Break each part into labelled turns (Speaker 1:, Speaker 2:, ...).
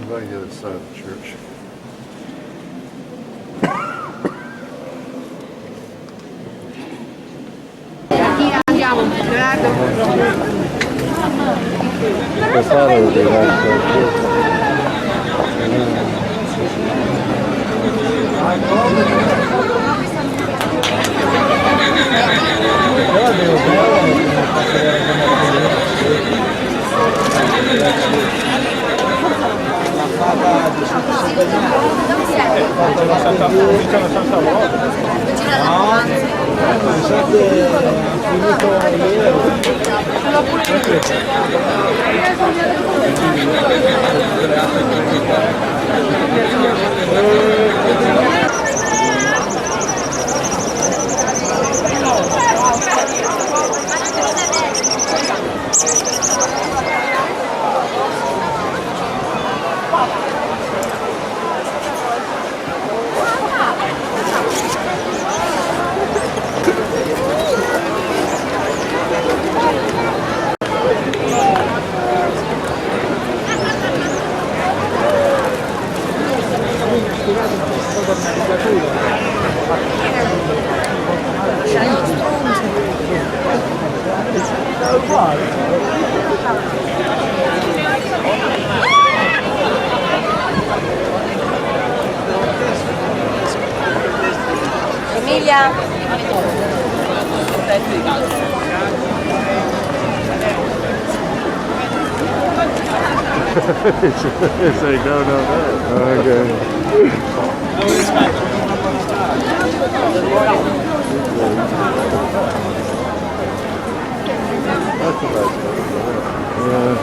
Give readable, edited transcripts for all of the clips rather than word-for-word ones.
Speaker 1: Right on the other side of the church.
Speaker 2: Andiamo, grazie.
Speaker 1: Befana would be nice too.
Speaker 2: Emilia.
Speaker 1: Say no. Okay. That's a nice one. Yeah.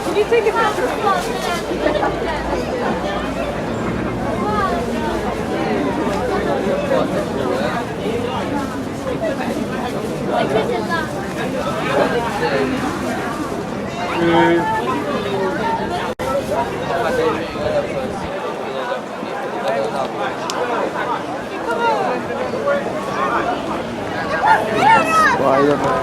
Speaker 2: Can you take a picture?
Speaker 1: Spider-Man.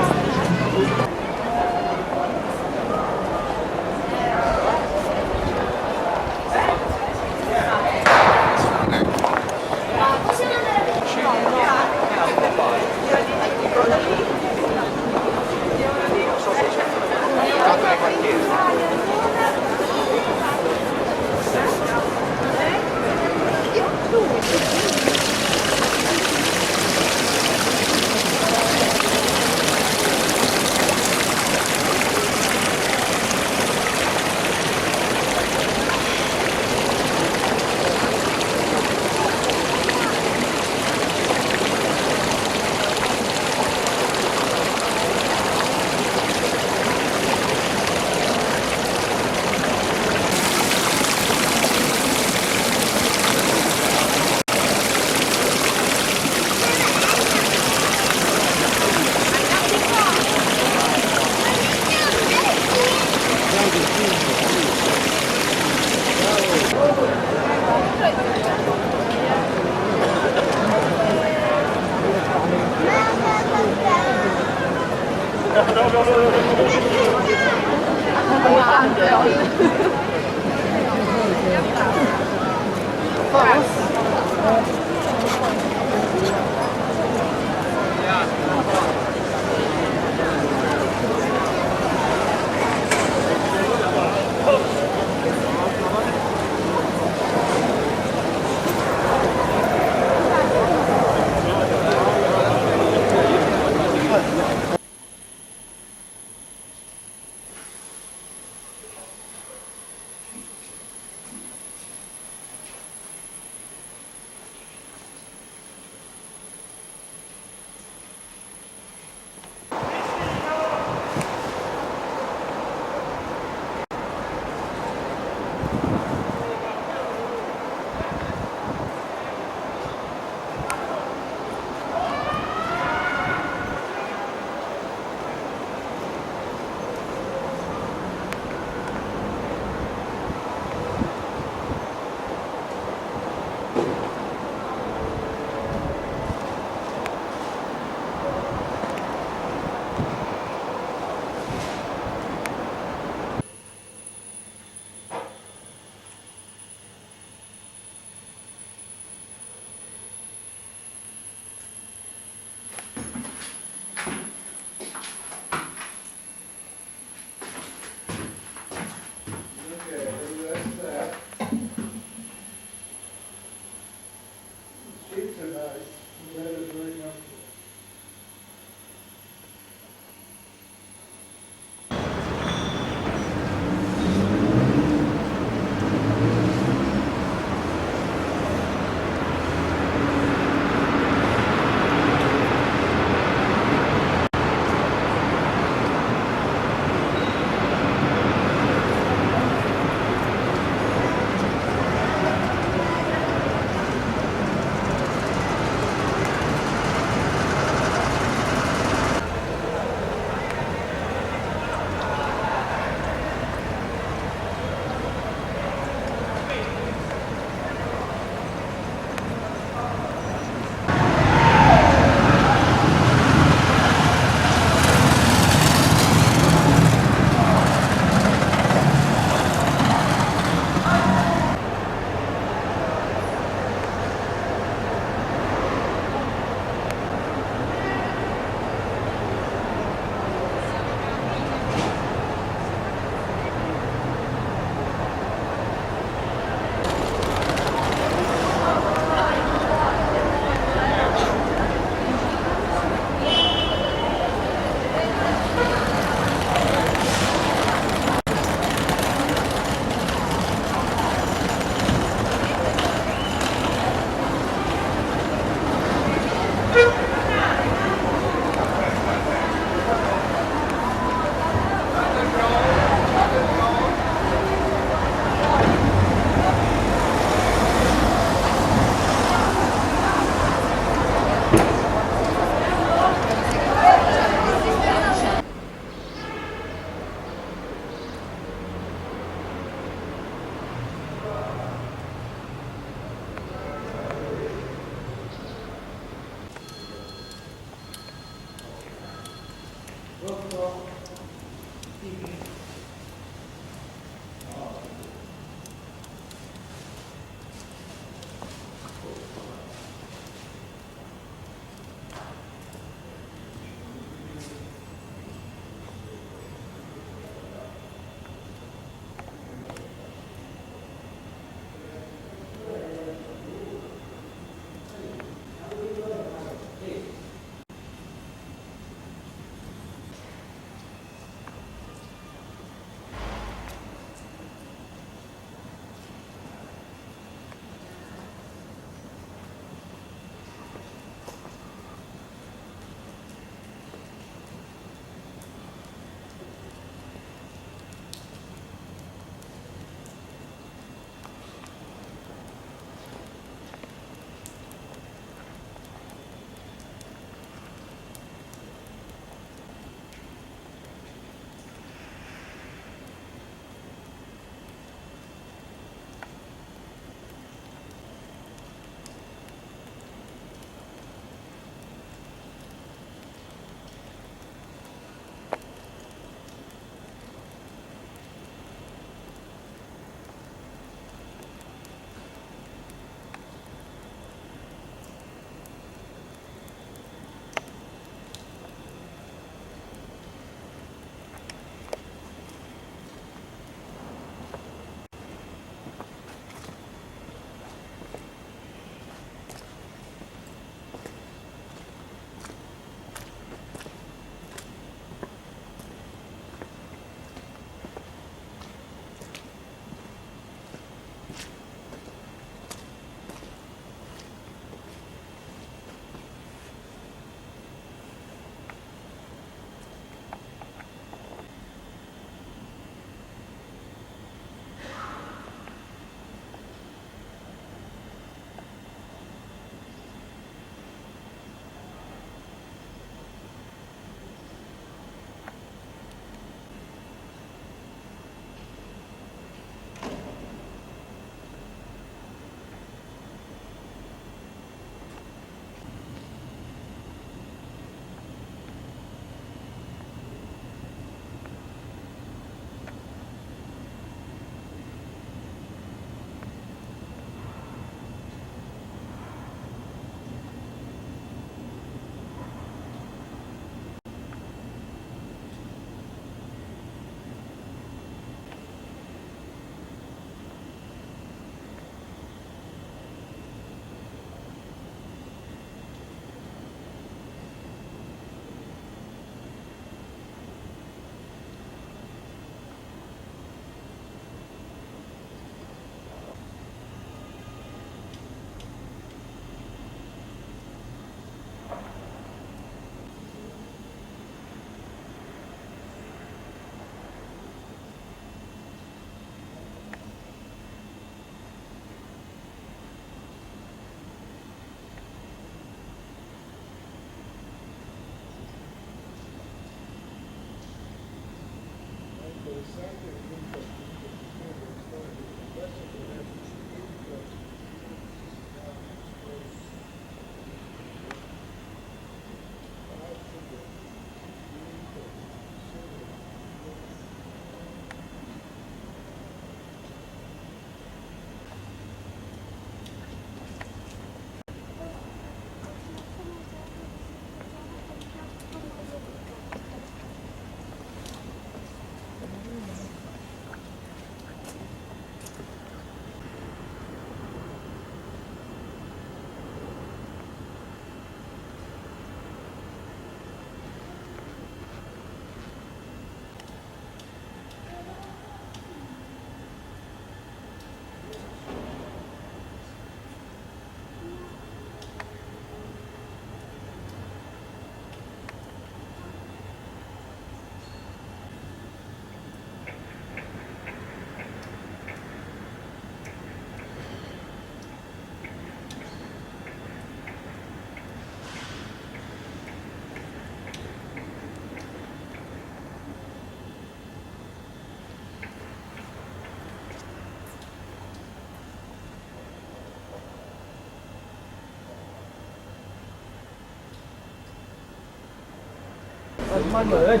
Speaker 3: Manuel,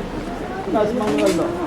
Speaker 3: nas Manuel no.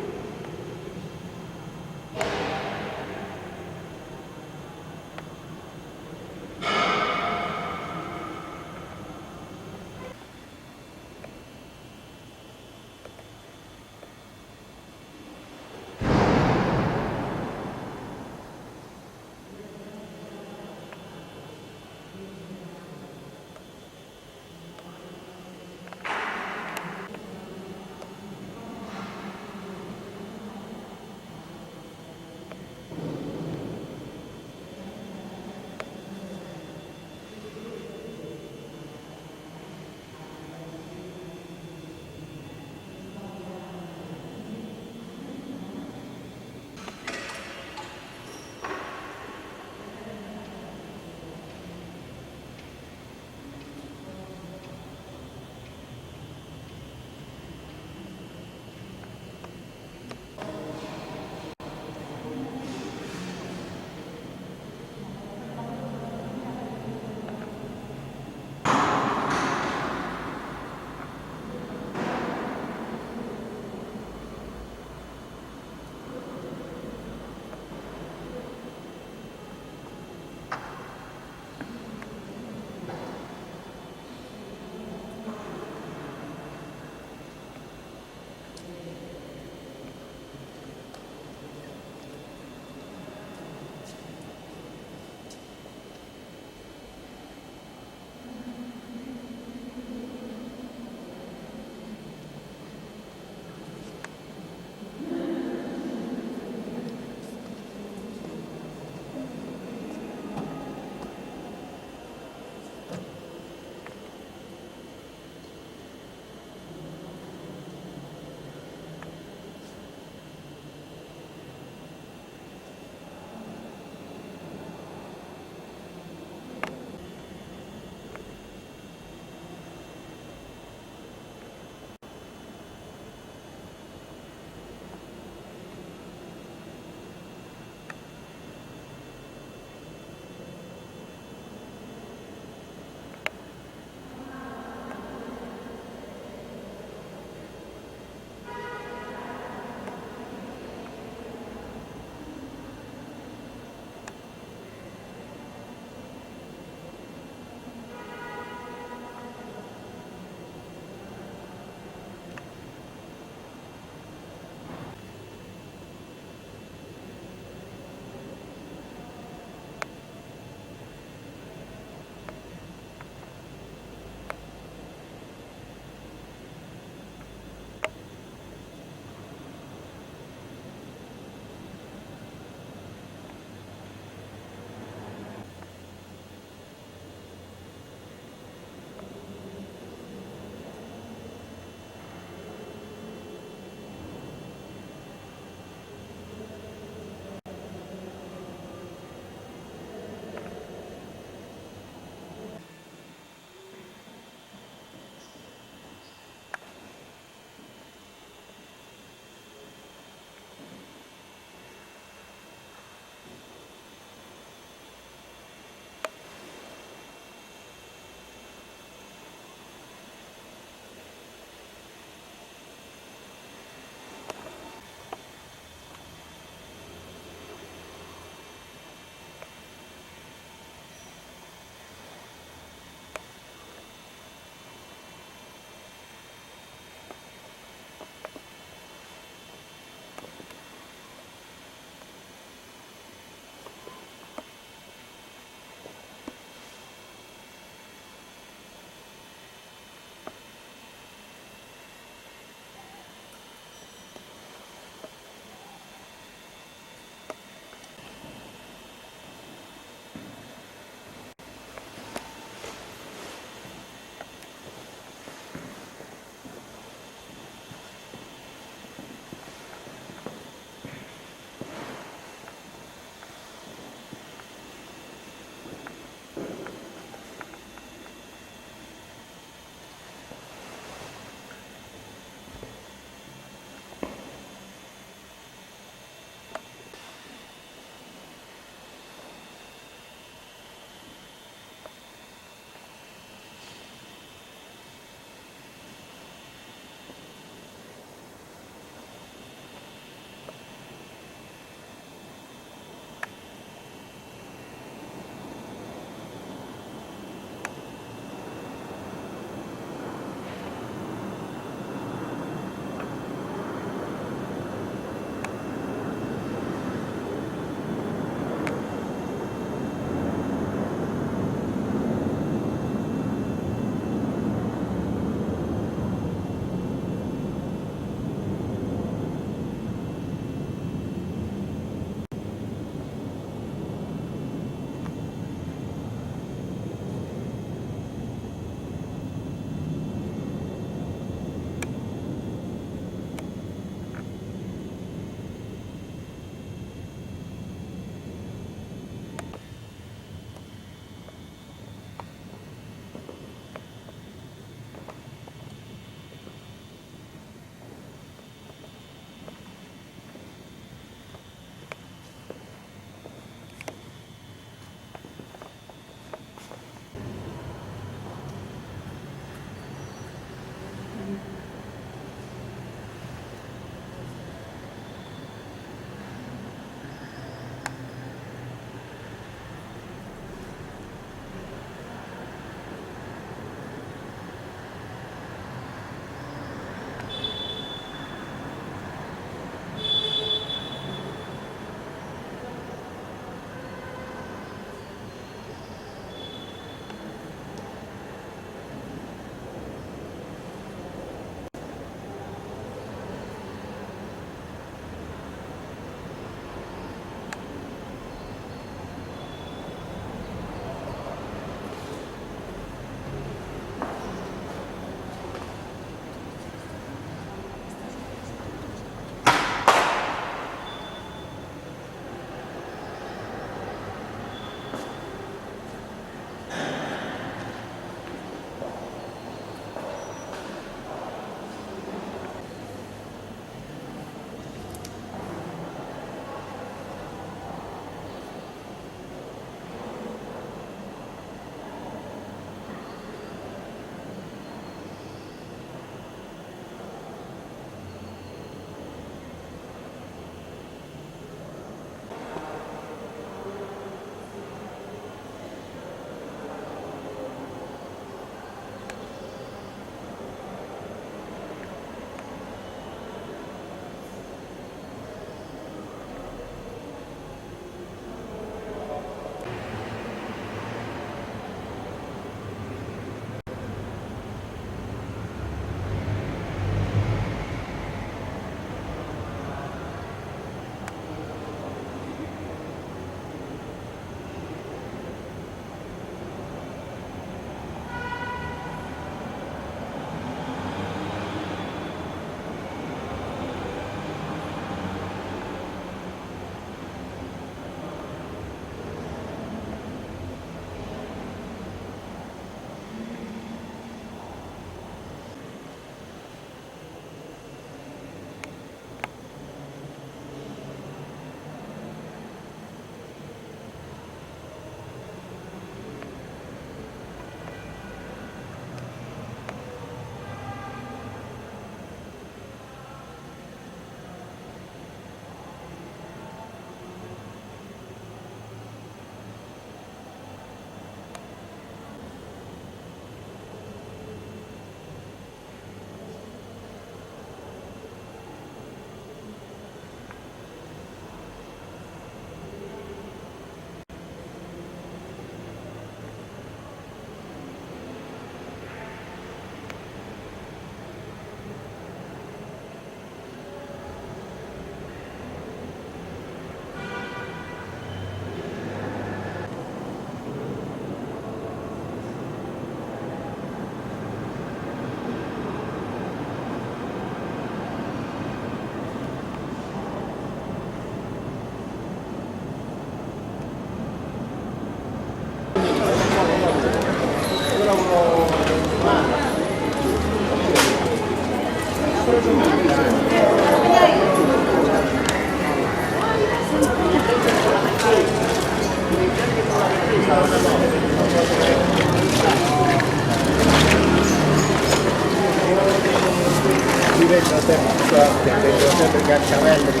Speaker 4: Vengono sempre cacciavelle di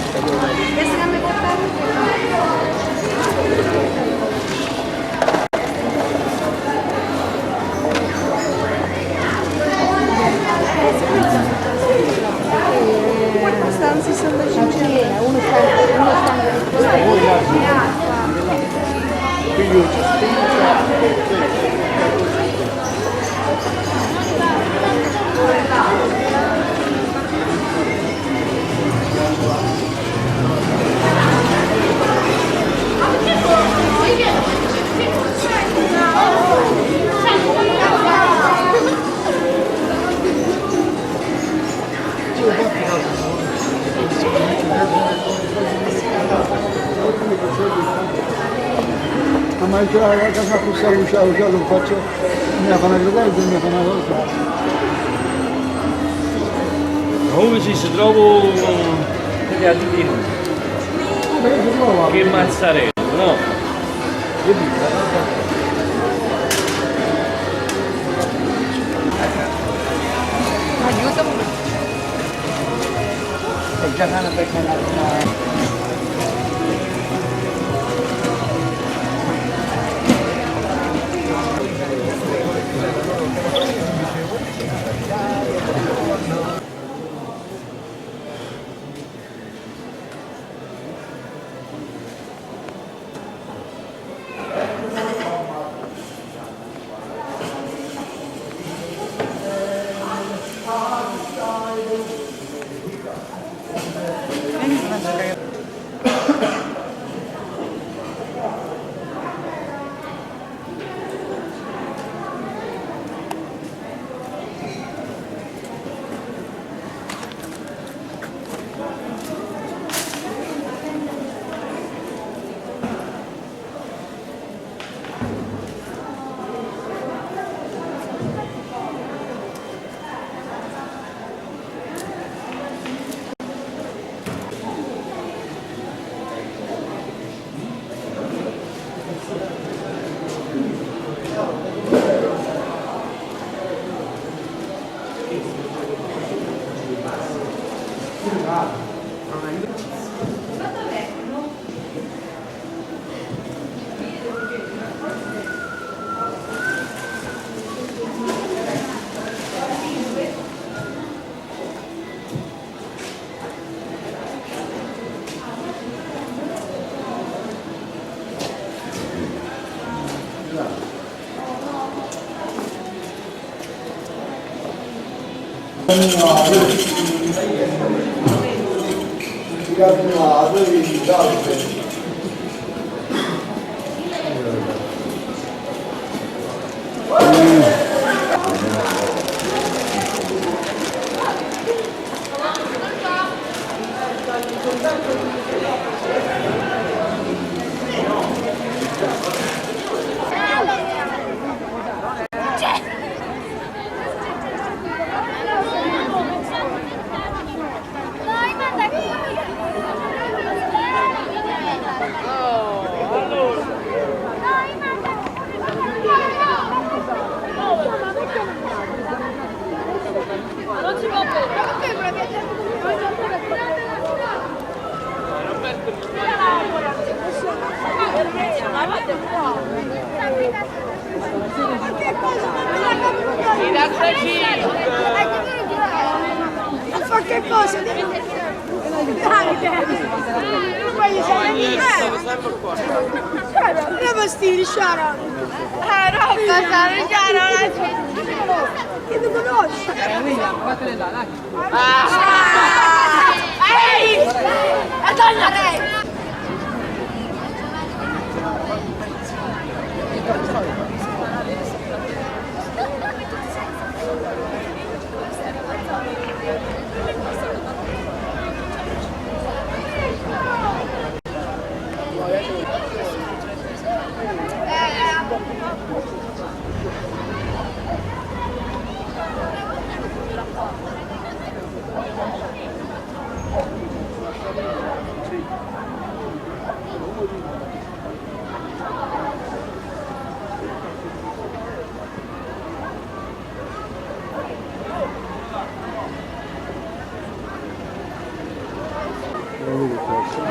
Speaker 2: Stanze sono da 5 uno
Speaker 3: Ma il gelato a casa usciato lo faccio mia panagrodale e mia panagrodale.
Speaker 5: Come si trovo degli additivi? Che mazzarello, no?
Speaker 2: aiutami.
Speaker 4: È già una persona.
Speaker 2: Ma che cosa? Devo stare, Chiara. Chiara. Che tu conosci?
Speaker 3: Vattene là, dai.
Speaker 2: Ehi! Madonna lei!
Speaker 1: Öyle geçersin.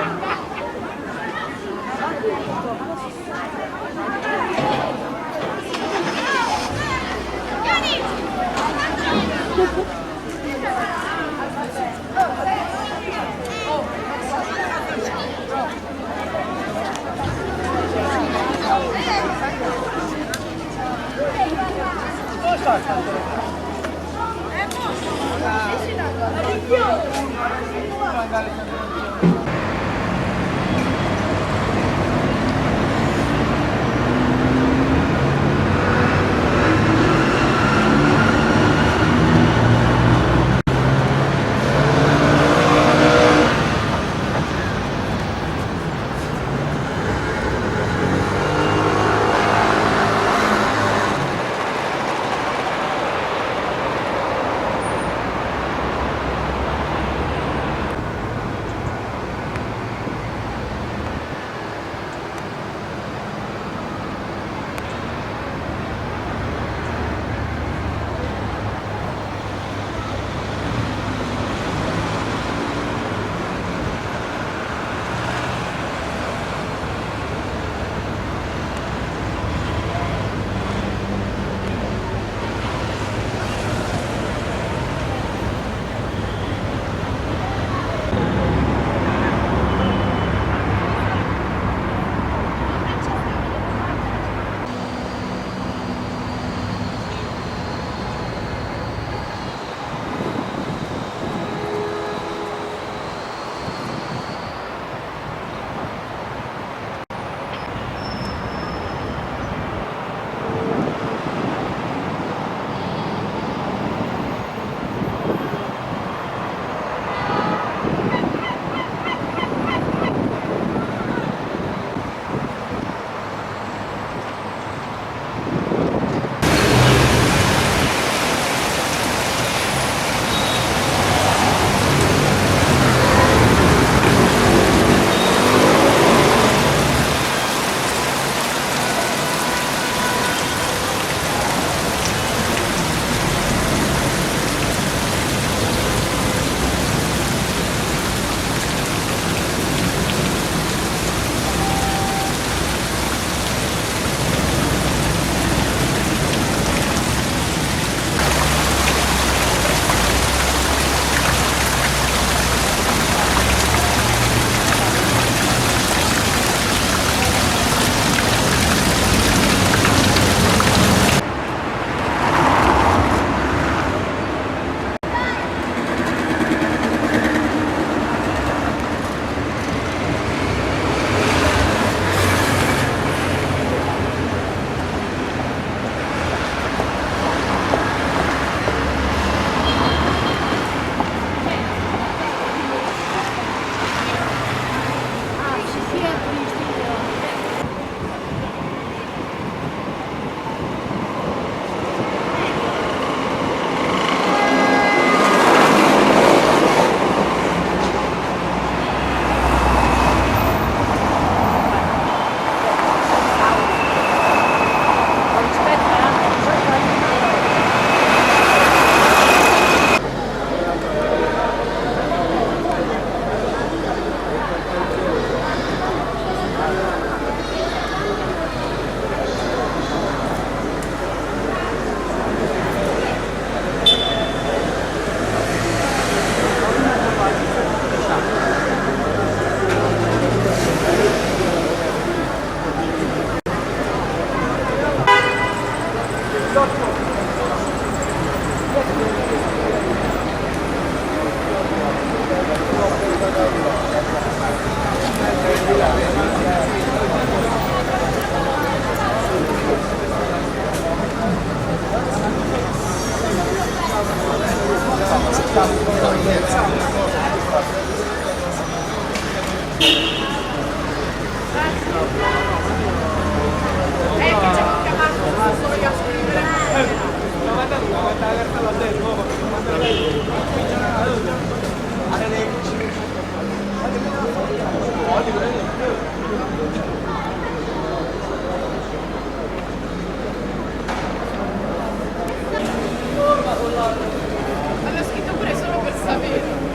Speaker 2: Hanno scritto pure solo per sapere.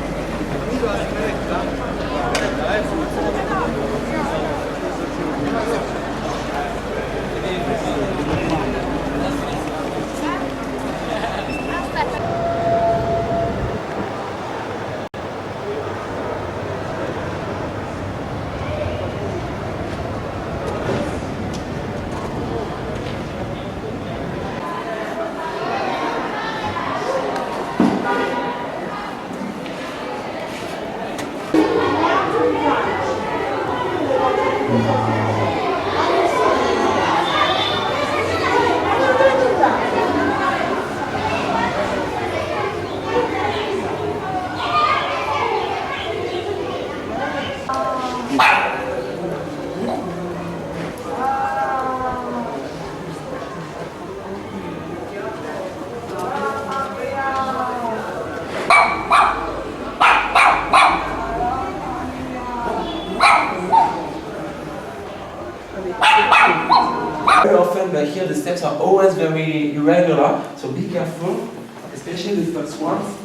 Speaker 6: Very often, but here the steps are always very irregular, so be careful, especially the first ones.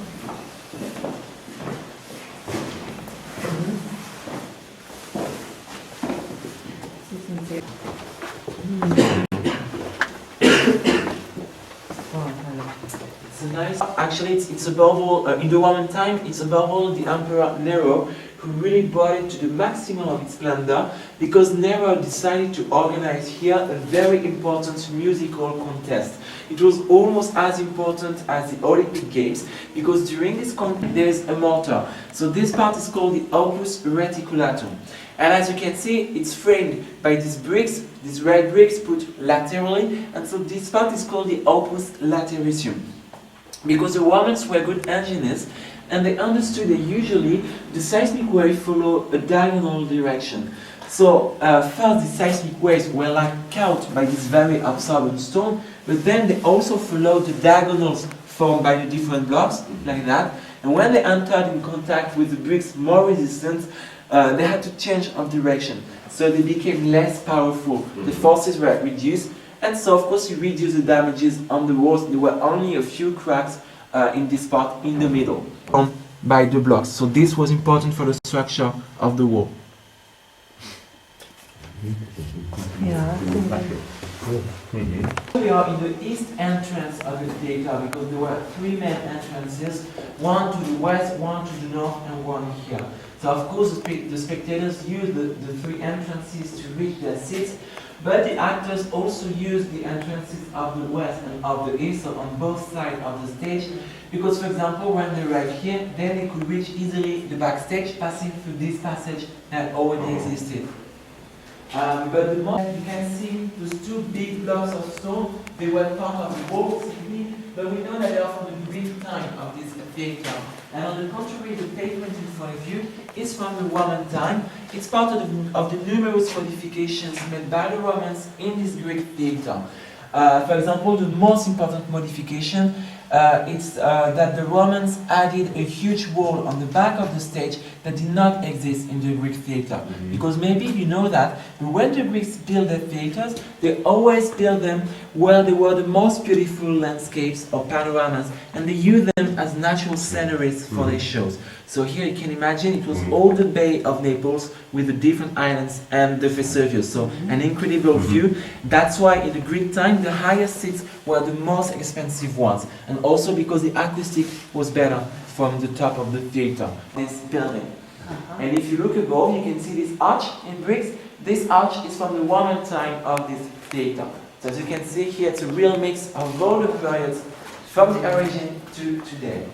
Speaker 6: It's a nice. Actually, it's above all in the Roman time. It's above all the Emperor Nero who really brought it to the maximum of its splendor, because Nero decided to organize here a very important musical contest. It was almost as important as the Olympic Games, because during this contest there is a mortar. So this part is called the opus reticulatum. And as you can see, it's framed by these bricks, these red bricks put laterally, and so this part is called the opus latericium. Because the Romans were good engineers, and they understood that usually the seismic waves follow a diagonal direction. So first the seismic waves were like caught by this very absorbent stone, but then they also followed the diagonals formed by the different blocks, like that. And when they entered in contact with the bricks more resistant, they had to change of direction. So they became less powerful. The forces were reduced, and so of course you reduce the damages on the walls. There were only a few cracks in this part in the middle by the blocks. So this was important for the structure of the wall.
Speaker 2: Yeah,
Speaker 6: We are in the east entrance of the theater, because there were three main entrances, one to the west, one to the north, and one here. So of course the spectators use the three entrances to reach their seats, but the actors also use the entrances of the west and of the east, so on both sides of the stage, because for example when they arrive here, then they could reach easily the backstage, passing through this passage that already existed. But the moment you can see those two big blocks of stone, they were part of the wall, but we know that they are from the Greek time of this theater. And on the contrary, the pavement in front of you is from the Roman time. It's part of the numerous modifications made by the Romans in this Greek theater. For example, the most important modification is that the Romans added a huge wall on the back of the stage that did not exist in the Greek theater. Because maybe you know that when the Greeks built their theaters, they always built them where they were the most beautiful landscapes or panoramas, and they used them as natural sceneries for their shows. So here you can imagine it was all the Bay of Naples with the different islands and the Vesuvius. So an incredible view. That's why in the Greek time the highest seats were the most expensive ones, and also because the acoustic was better from the top of the theater, this building. And if you look above, you can see this arch in bricks. This arch is from the Roman time of this theater. So as you can see here, it's a real mix of all the periods from the origin to today.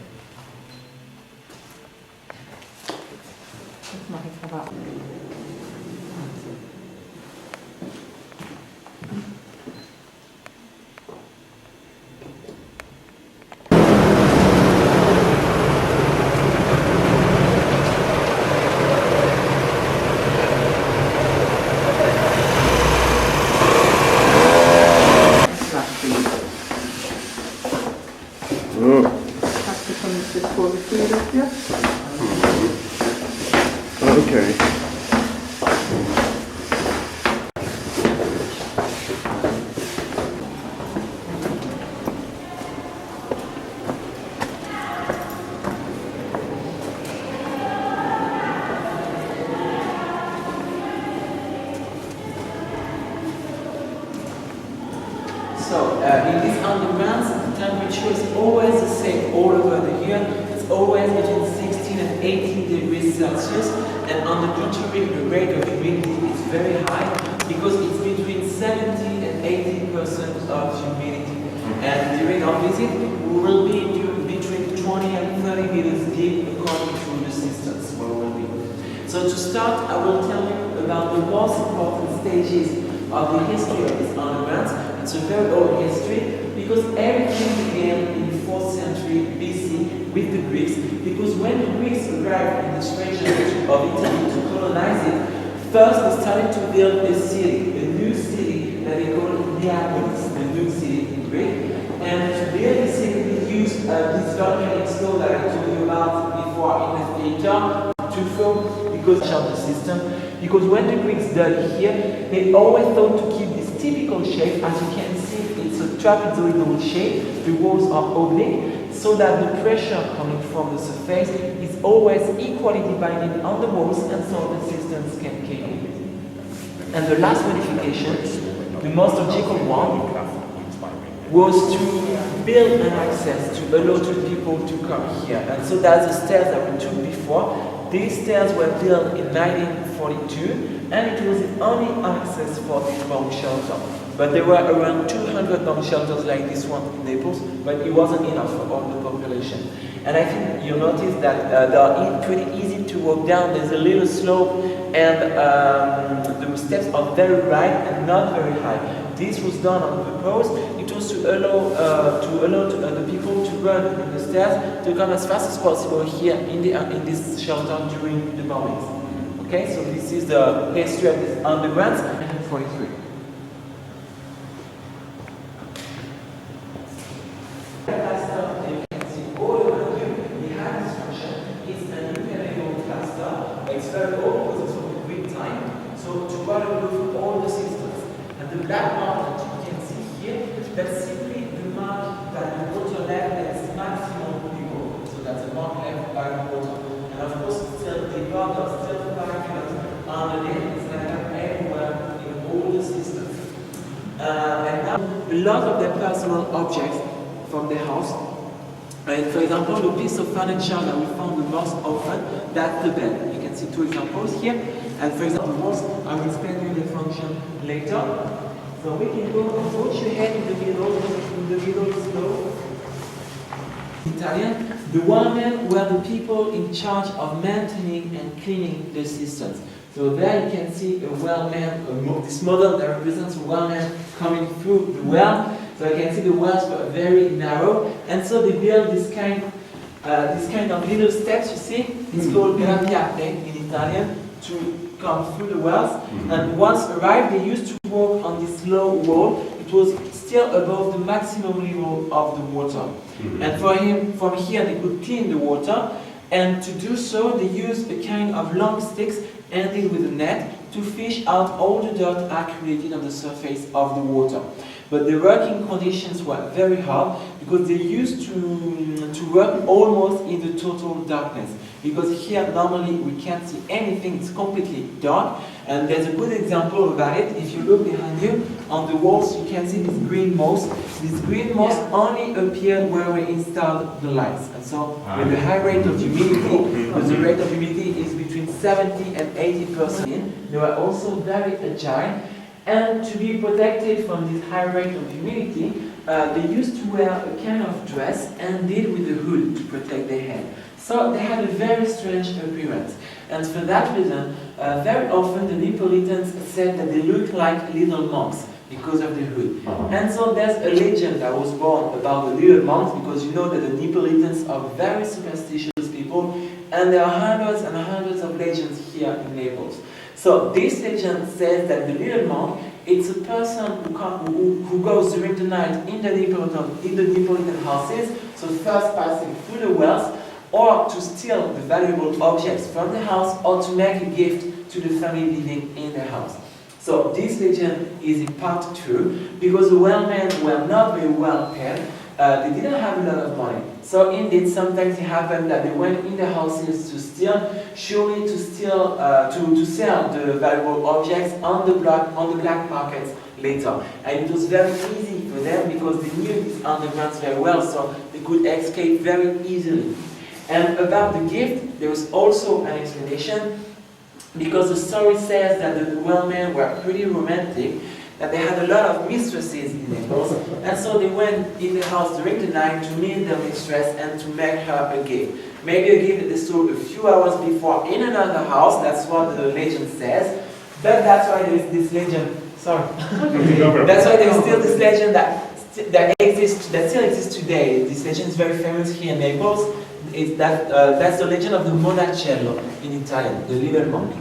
Speaker 1: Okay.
Speaker 6: So, in these undergrounds, the temperature is always the same all over the year. It's always between 16 and 18 degrees Celsius. And on the contrary, the rate of humidity is very high, because it's between 70 and 80% of humidity. And during our visit, we will be between 20 and 30 meters deep according to the systems where we'll be. So to start, I will tell you about the most important stages of the history of this underground. It's a very old history because everything began in the 4th century BC with the Greeks, because when the Greeks arrived in this region of Italy to colonize it, first they started to build a city, a new city that they called Naples, the new city in Greek. And to build this city, they used this volcanic stone that I told you about before in the theater to form, because of the system. Because when the Greeks did it here, they always thought to keep this typical shape. As you can see, it's a trapezoidal shape. The walls are oblique, so that the pressure coming from the surface is always equally divided on the walls, and so the systems can keep it. And the last modification, the most logical one, was to build an access to allow two people to come here. And so that's the stairs that we took before. These stairs were built in 1942, and it was the only access for this bomb shelter. But there were around 200 bomb shelters like this one in Naples, but it wasn't enough for all the population. And I think you'll notice that they are pretty easy to walk down. There's a little slope, and the steps are very right and not very high. This was done on purpose. It was to allow the people to run in the stairs to come as fast as possible here in this shelter during the bombings. Okay, so this is the history of this underground. 1943. You can see all around you behind this structure is an impermeable plaster. It's very old because it's from the Greek time. So to waterproof all the systems. And the black mark that you can see here, that's simply the mark that the water left at its maximum level. So that's a mark left by the water. And of course, still the water still 5 meters underneath. It's like that everywhere in all the systems. And now, a lot of their personal objects from the house. And for example, the piece of furniture that we found the most often, that's the bed. You can see 2 examples here. And for example, the walls, I will explain to you the function later. So we can go and put your head in the middle slow. Italian. The wellmen were the people in charge of maintaining and cleaning the systems. So there you can see a wellman, this model that represents a wellman coming through the well. So you can see the wells were very narrow, and so they built this kind of little steps. You see, it's called grampiate in Italian, to come through the wells. And once arrived, they used to walk on this low wall. It was still above the maximum level of the water. And from here, they could clean the water. And to do so, they used a kind of long sticks ended with a net to fish out all the dirt accumulated on the surface of the water. But the working conditions were very hard because they used to work almost in the total darkness. Because here normally we can't see anything, it's completely dark. And there's a good example about it. If you look behind you, on the walls you can see this green moss. This green moss only appeared where we installed the lights. And so with the high rate of humidity, because the rate of humidity is between 70 and 80%, they were also very agile. And to be protected from this high rate of humidity, they used to wear a kind of dress ended with a hood to protect their head. So they had a very strange appearance. And for that reason, very often the Neapolitans said that they looked like little monks because of the hood. And so there's a legend that was born about the little monks, because you know that the Neapolitans are very superstitious people, and there are hundreds and hundreds of legends here in Naples. So this legend says that the little monk, it's a person who goes during the night in the Neapolitan houses, so first passing through the wells, or to steal the valuable objects from the house, or to make a gift to the family living in the house. So this legend is in part true, because the wellmen were not very well paid. They didn't have a lot of money. So indeed, sometimes it happened that they went in the houses to steal, surely to steal, to sell the valuable objects on the black markets later. And it was very easy for them because they knew these undergrounds very well, so they could escape very easily. And about the gift, there was also an explanation, because the story says that the wellmen were pretty romantic. that they had a lot of mistresses in Naples, and so they went in the house during the night to meet their mistress and to make her a gift. Maybe a gift that they stole a few hours before in another house, that's what the legend says, but that's why there is this legend, sorry, that's why there is still this legend that still exists today. This legend is very famous here in Naples. That's the legend of the Monacello in Italian, the little monk.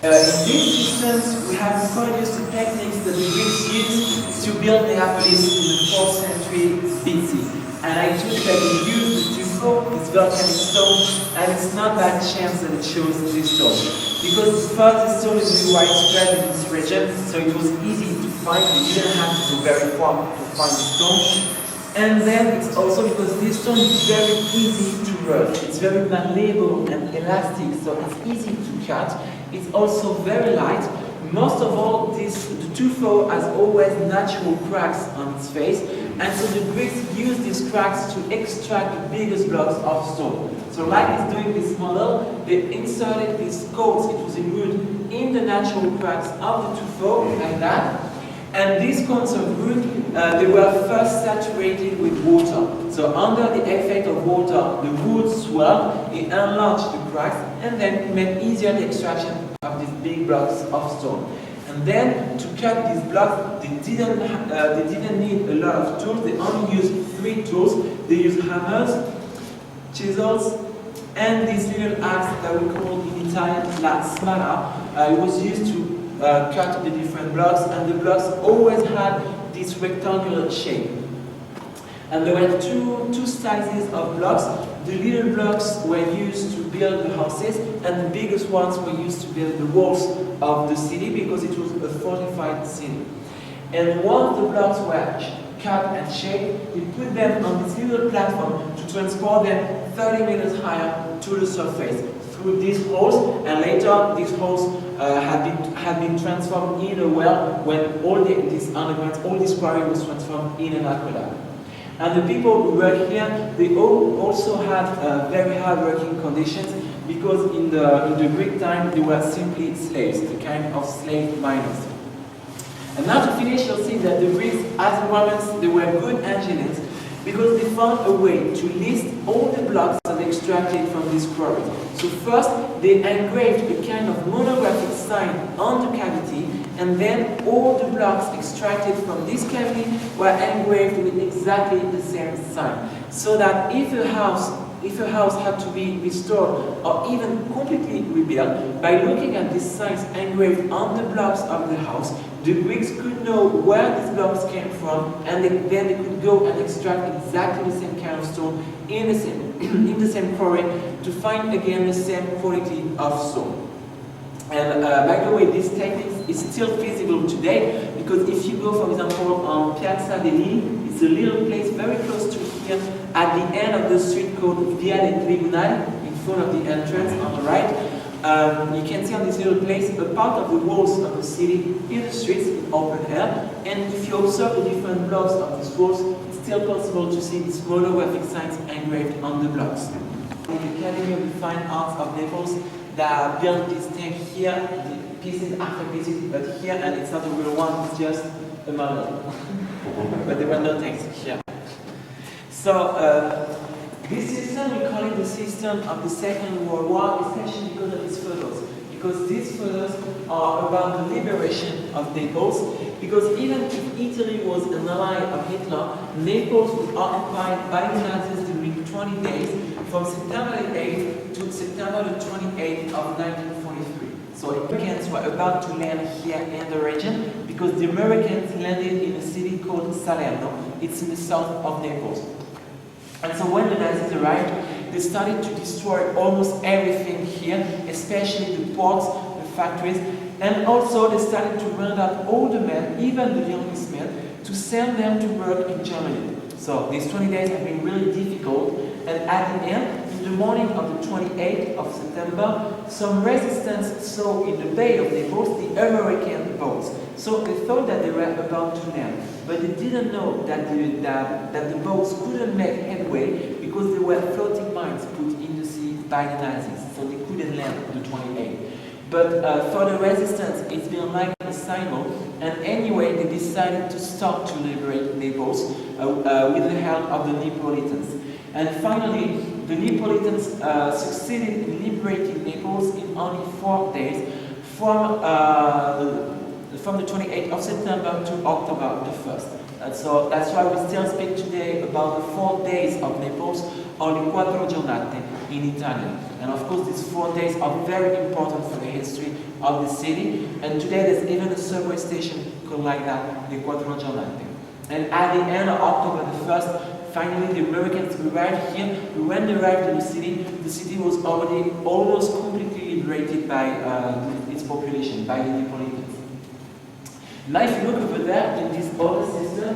Speaker 6: In these systems, we have recorded the techniques that the Greeks used to build Naples in the 4th century BC. And I told you that they used the tuffo, this volcanic stone, and it's not by chance that it shows this stone. Because first, this stone is really widespread in this region, so it was easy to find. You didn't have to go very far to find the stone. And then it's also because this stone is very easy to work. It's very malleable and elastic, so it's easy to cut. It's also very light. Most of all, the tuffo has always natural cracks on its face, and so the Greeks used these cracks to extract the biggest blocks of stone. So like it's doing this model, they inserted these coats, it was in wood, in the natural cracks of the tuffo, like that. And these cones of wood, they were first saturated with water. So under the effect of water, the wood swelled, it enlarged the cracks, and then it made easier the extraction of these big blocks of stone. And then to cut these blocks, they didn't need a lot of tools. They only used 3 tools. They used hammers, chisels, and this little axe that we call in Italian la spara. It was used to cut the different blocks, and the blocks always had this rectangular shape. And there were two sizes of blocks. The little blocks were used to build the houses, and the biggest ones were used to build the walls of the city because it was a fortified city. And once the blocks were cut and shaped, they put them on this little platform to transport them 30 meters higher to the surface through these holes, and later these holes had been transformed in a well when all this underground, all this quarry was transformed in an aqueduct. And the people who work here, they also had very hard working conditions because in the Greek time they were simply slaves, the kind of slave miners. And now to finish, you'll see that the Greeks, as the Romans, they were good engineers because they found a way to list all the blocks that they extracted from these quarries. So first, they engraved a kind of monographic sign on the cavity, and then all the blocks extracted from this cavity were engraved with exactly the same sign. So that if a house had to be restored or even completely rebuilt, by looking at these signs engraved on the blocks of the house, the Greeks could know where these blocks came from, and then they could go and extract exactly the same kind of stone in the same quarry to find again the same quality of stone. And by the way, this technique is still feasible today because if you go, for example, on Piazza dei Lili, it's a little place very close to here at the end of the street called Via dei Tribunali, in front of the entrance on the right. You can see on this little place a part of the walls of the city in the streets in open air, and if you observe the different blocks of these walls, it's still possible to see these monographic signs engraved on the blocks. In the Academy of the Fine Arts of Naples, they built this tank here, the pieces after pieces, but here, and it's not a real one, it's just a model. But there were no tanks here. So, this system, we call it the system of the Second World War, especially because of these photos. Because these photos are about the liberation of Naples. Because even if Italy was an ally of Hitler, Naples was occupied by the Nazis during 20 days, from September 8th to September 28th of 1943. So Americans were about to land here in the region because the Americans landed in a city called Salerno. It's in the south of Naples. And so when the Nazis arrived, they started to destroy almost everything here, especially the ports, the factories, and also they started to round up all the men, even the youngest men, to send them to work in Germany. So these 20 days have been really difficult, and at the end, in the morning of the 28th of September, some resistance saw in the Bay of Naples the American boats. So they thought that they were about to land, but they didn't know that the boats couldn't make headway because there were floating mines put in the sea by the Nazis, so they couldn't land on the 28th. But for the resistance, it's been like a silo, and anyway, they decided to stop to liberate Naples with the help of the Neapolitans. And finally, the Neapolitans succeeded in liberating Naples in only 4 days, from the 28th of September to October the 1st. And so that's why we still speak today about the 4 days of Naples, or le quattro giornate in Italian. And of course, these 4 days are very important for the history of the city. And today there's even a subway station called like that, le quattro giornate. And at the end of October the 1st, finally the Americans arrived here. When they arrived in the city was already almost completely liberated by its population, by the Neapolitans. Now if you look over there in this other system,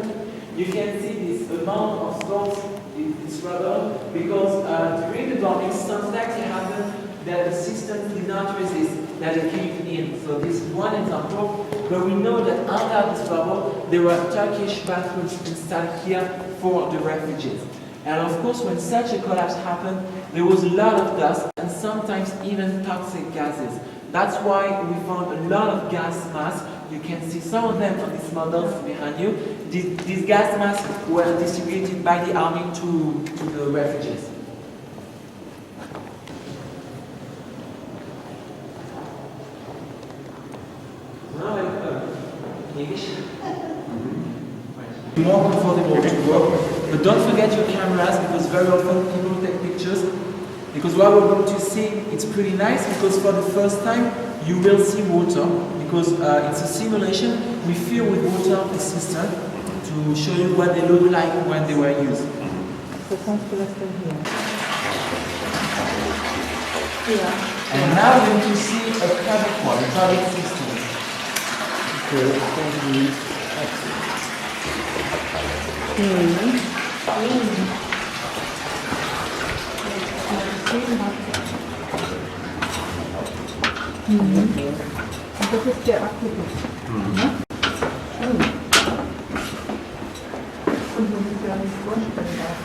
Speaker 6: you can see this amount of stones in this rubble, because during the bombing sometimes it happened that the system did not resist, that it caved in. So this is one example, but we know that under this rubble there were Turkish bathrooms installed here for the refugees. And of course, when such a collapse happened, there was a lot of dust and sometimes even toxic gases. That's why we found a lot of gas masks. You can see some of them on these models behind you. These gas masks were distributed by the army to the refugees. More comfortable to work, but don't forget your cameras, because very often people take pictures. Because what we're going to see, it's pretty nice, because for the first time you will see water, because it's a simulation. We fill with water the system to show you what they look like when they were used. And now we're going to see a public one, a public system.
Speaker 2: Das ist der Aquädukt. Und man sich gar nicht vorstellen darf.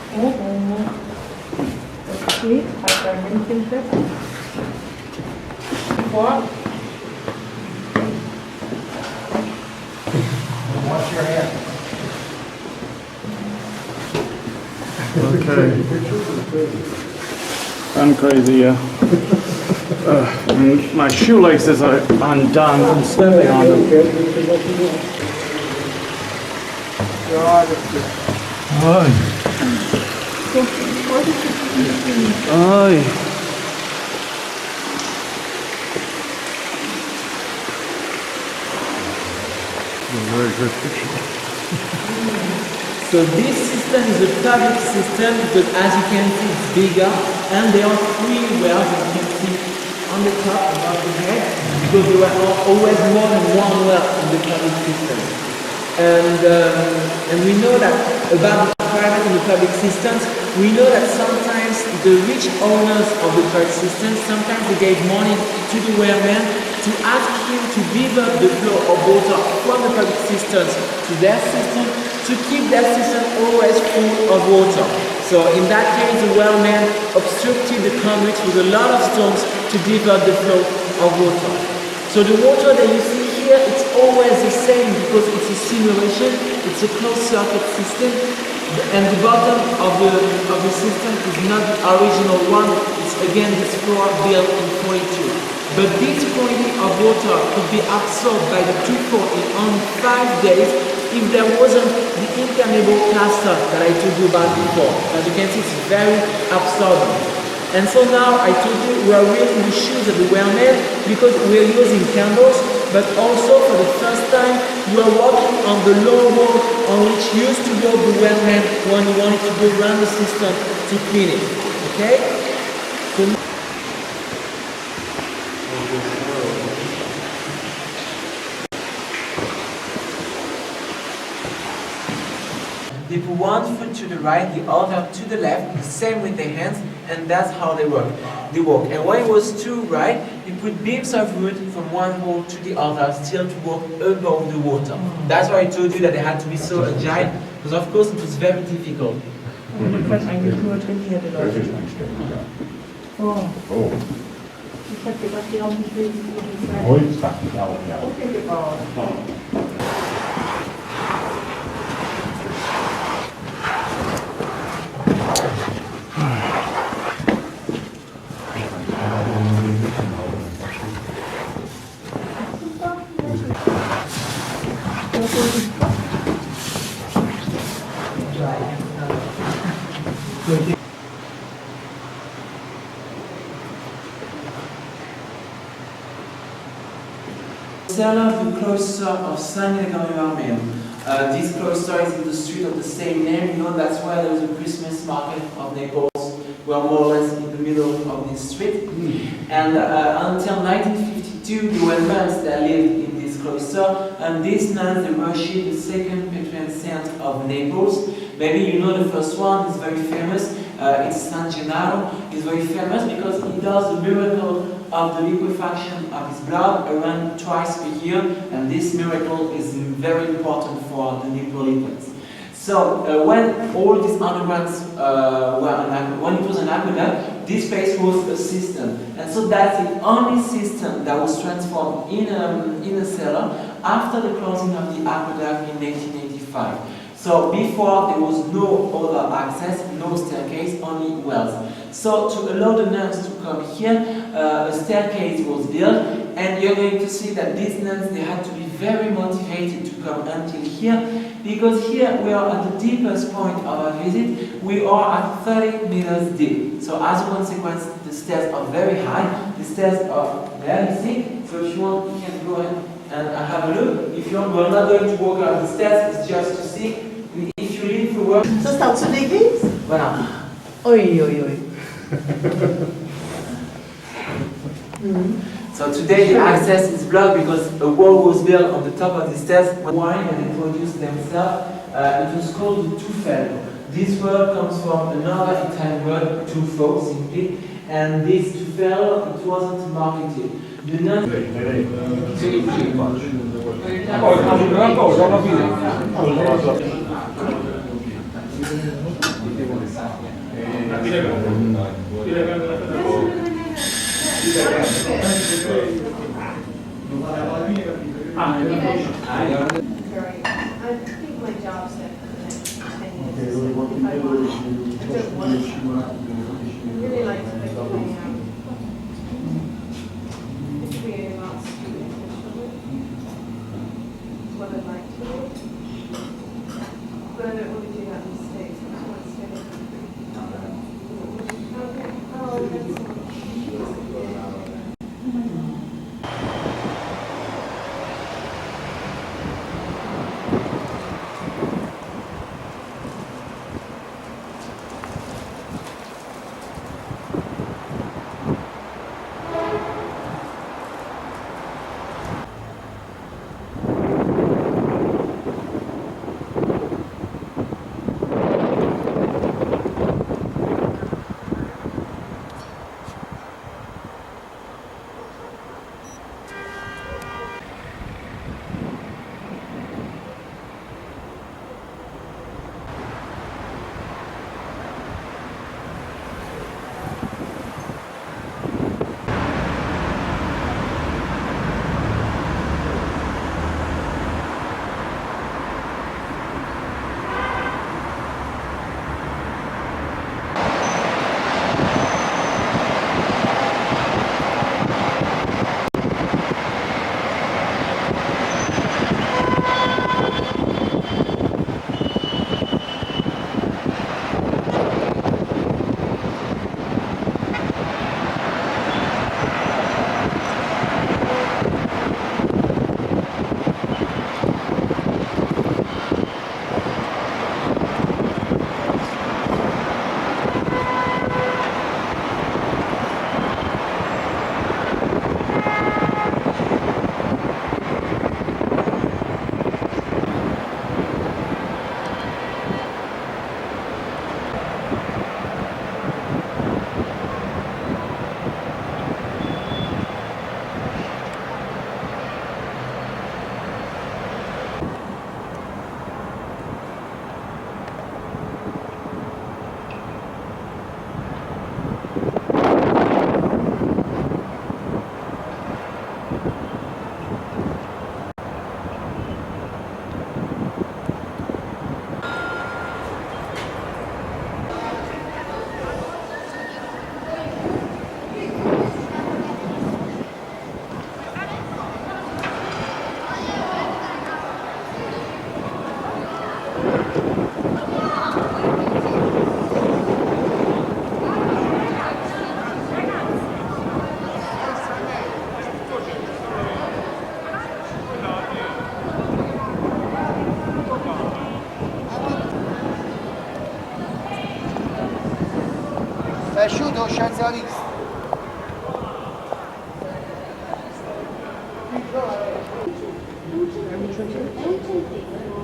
Speaker 2: Das steht, hat ein Männchen fest. Vor.
Speaker 4: Wash your hands.
Speaker 1: Okay. I'm crazy, yeah. And my shoelaces are undone from stepping on them. Oi. Oi. Very good picture.
Speaker 6: So this system is a public system, because as you can see it's bigger, and there are 3 wells, as you can see on the top above the head, because there were always more than 1 well in the public system. And we know that about the private and the public systems, we know that sometimes the rich owners of the private systems, sometimes they gave money to the wellman to ask him to divert the flow of water from the public systems to their system, to keep their system always full of water. So in that case, the wellman obstructed the conduits with a lot of stones to divert the flow of water. So the water that you see here, it's always the same, because it's a simulation, it's a closed circuit system, and the bottom of the system is not the original one, it's again this floor built in 42. But this quantity of water could be absorbed by the two floors in only 5 days if there wasn't the impermeable plaster that I told you about before. As you can see, it's very absorbent. And so now I told you we are really in the shoes of the wellman, because we are using candles, but also for the first time we are walking on the low wall on which used to go the wellman when he wanted to go around the system to clean it. Okay? So they put one foot to the right, the other to the left, the same with their hands, and that's how they work. They walk. And when it was too right, they put beams of wood from one wall to the other, still to walk above the water. That's why I told you that they had to be so agile, because of course it was very difficult.
Speaker 2: Und das eigentlich nur trainierte Leute. Oh. Infatti quanti nomi di
Speaker 7: Poi sta, piano piano.
Speaker 6: Cellar, the cloister of San Gregorio Armeno. This cloister is in the street of the same name. You know, that's where there is a Christmas market of Naples. We are more or less in the middle of this street. And until 1952, there were nuns that lived in this cloister, and these nuns, they worship the second patron saint of Naples. Maybe you know the first one is very famous. It's San Gennaro. It's very famous because he does the miracle of the liquefaction of his blood around twice a year, and this miracle is very important for the Neapolitans. So when all these undergrounds when it was an aqueduct, this place was a cistern, and so that's the only cistern that was transformed in a cellar after the closing of the aqueduct in 1885. So before there was no other access, no staircase, only wells. So to allow the nuns to come here, a staircase was built, and you're going to see that these nuns, they had to be very motivated to come until here, because here we are at the deepest point of our visit. We are at 30 meters deep. So as a consequence, the stairs are very high. The stairs are there, you see. So if you want, you can go ahead and have a look. If you want, we're not going to walk up the stairs, it's just to see. If you leave the work...
Speaker 2: Ça sta au-dessus de l'église?
Speaker 6: Voilà.
Speaker 2: Oui, oui, oui.
Speaker 6: So today the access is blocked because a wall was built on the top of the stairs. Wine and they produced themselves. It was called the tufello. This word comes from another Italian word, tufo, simply. And this tufello, it wasn't marketed. The nuns...
Speaker 2: I think my job's set for the next 10 years. If I want, I don't want to really like to make my degree about student what I'd like to do. But I don't want to do that in the States. I just want to stay in the country. Okay. Oh, that's
Speaker 3: passa la lista.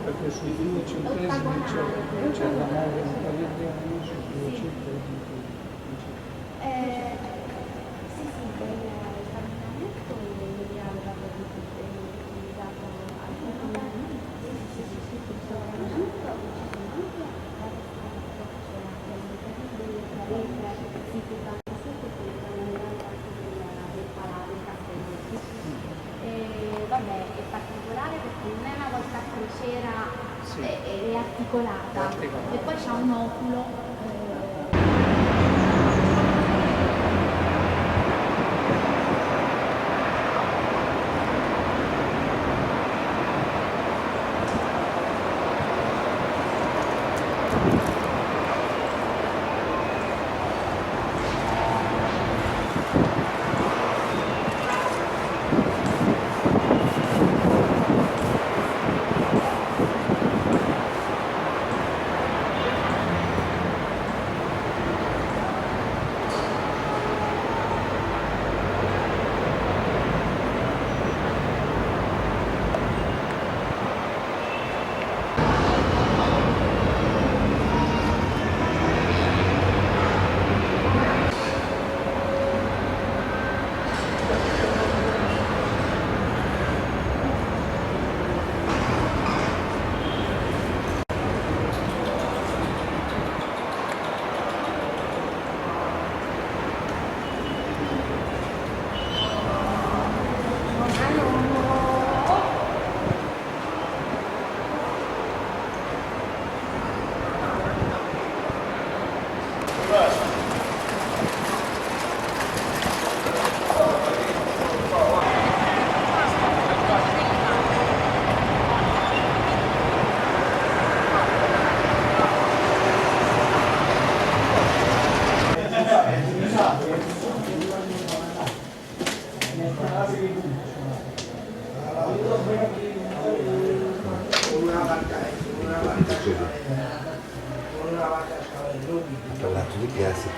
Speaker 3: Perché sui 2 centesimi c'è la 9 italiana, su 2 centesimi.
Speaker 2: Sì, sì, il camminamento mi aveva utilizzato alcuni sì, il camminamento vabbè, è particolare perché non è una volta a crociera, è articolata e poi c'ha un oculo.
Speaker 7: Ha parlato di classe.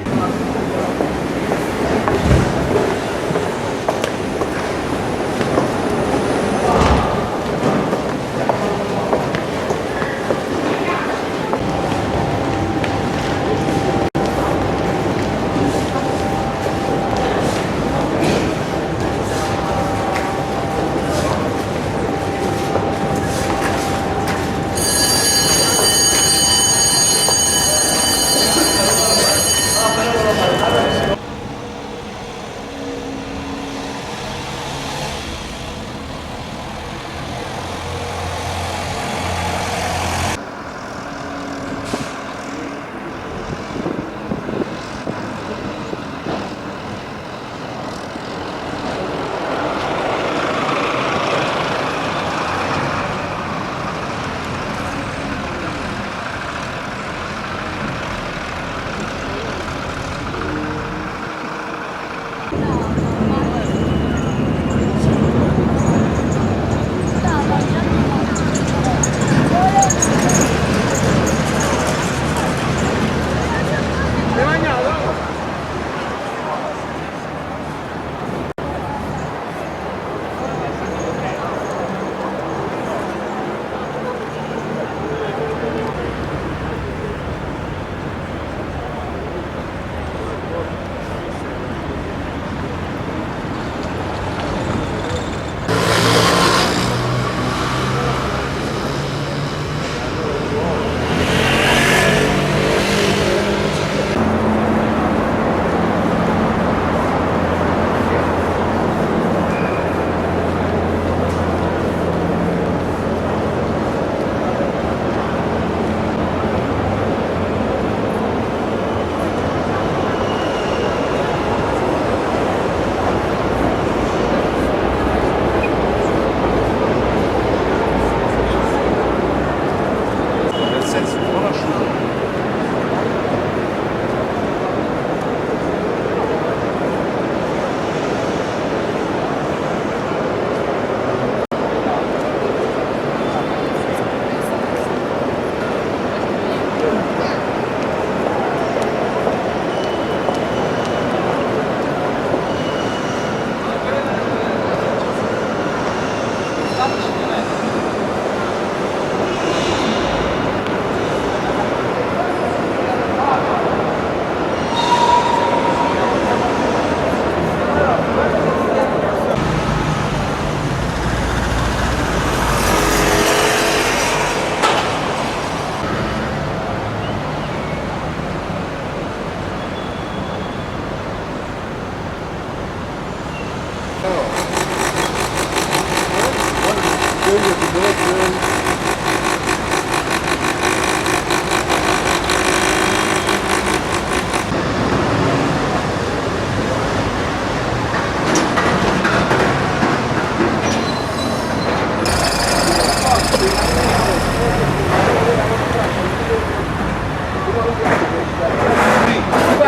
Speaker 4: Qua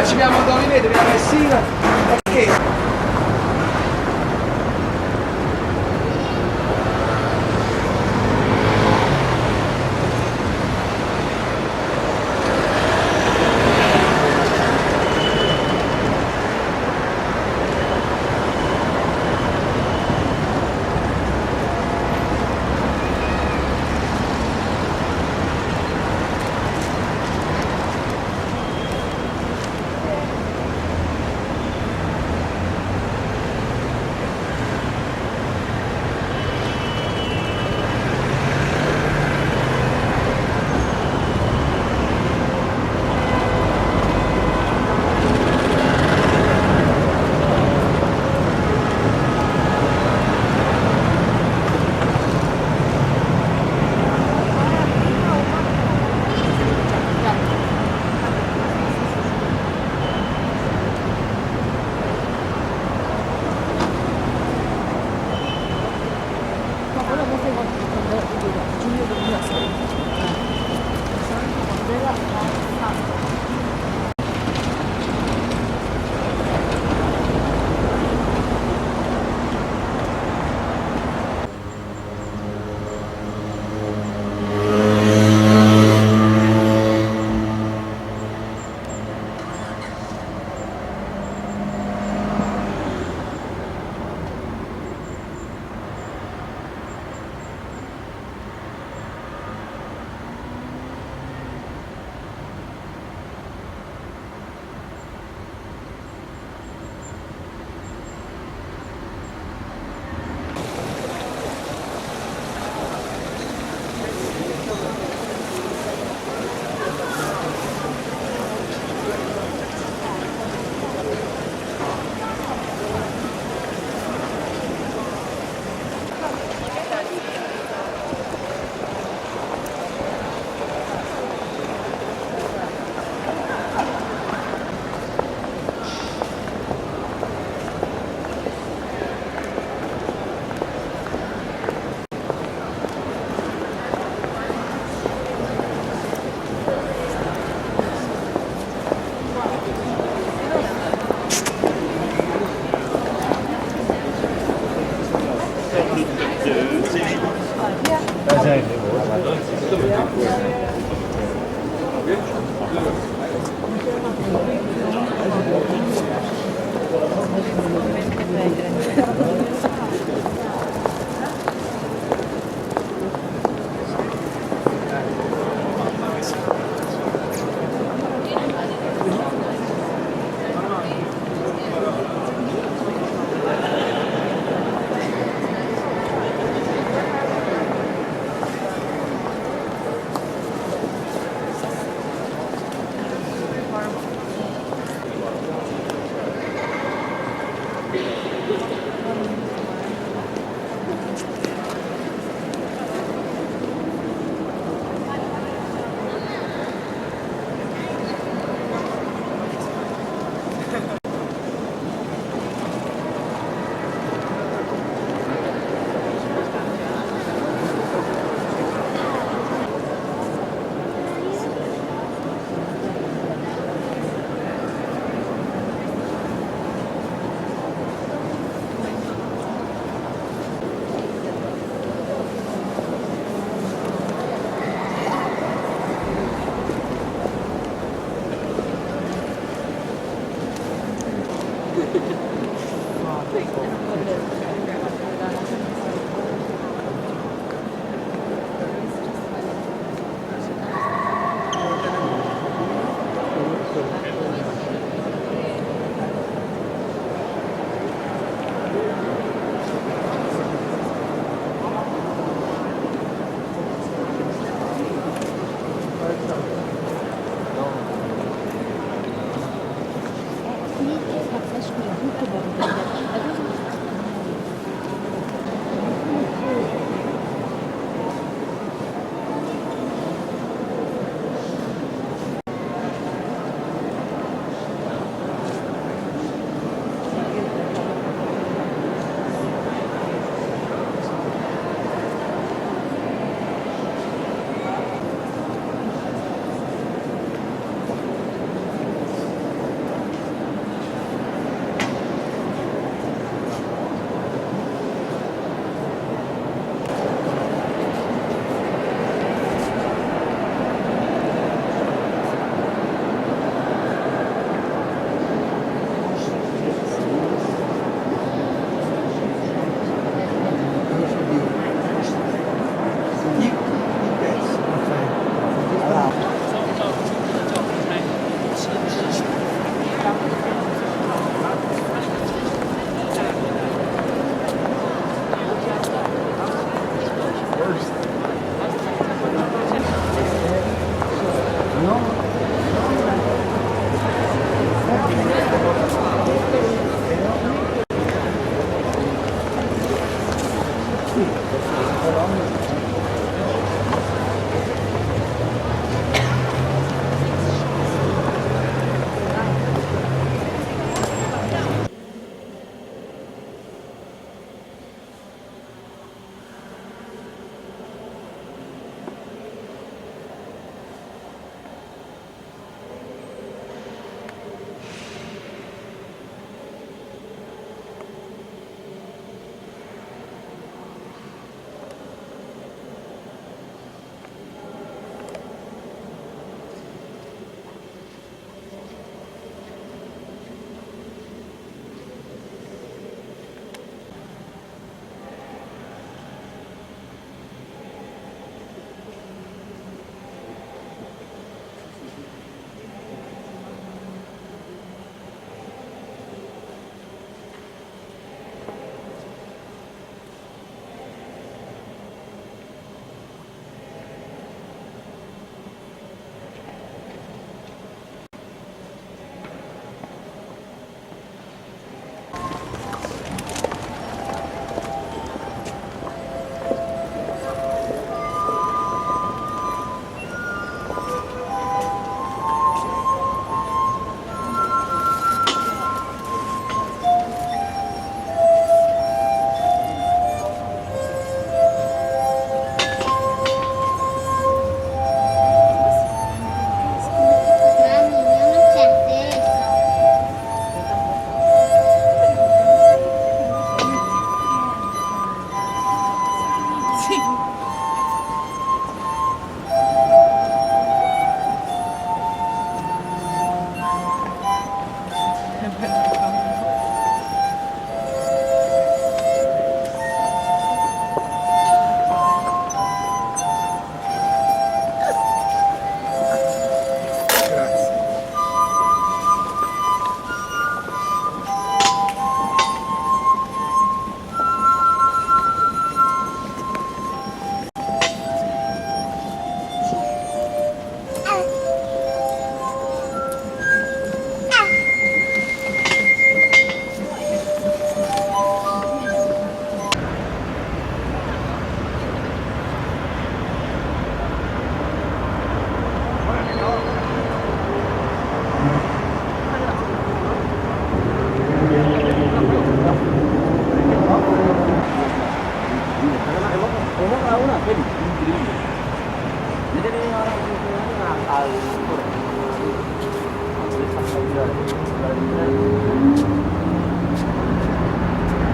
Speaker 4: ci abbiamo dove vedere, abbiamo Messina, perché?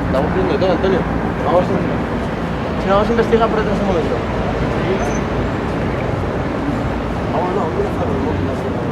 Speaker 7: Estamos viendo todo, Antonio. Vamos a investigar por detrás un momento. Vamos, no,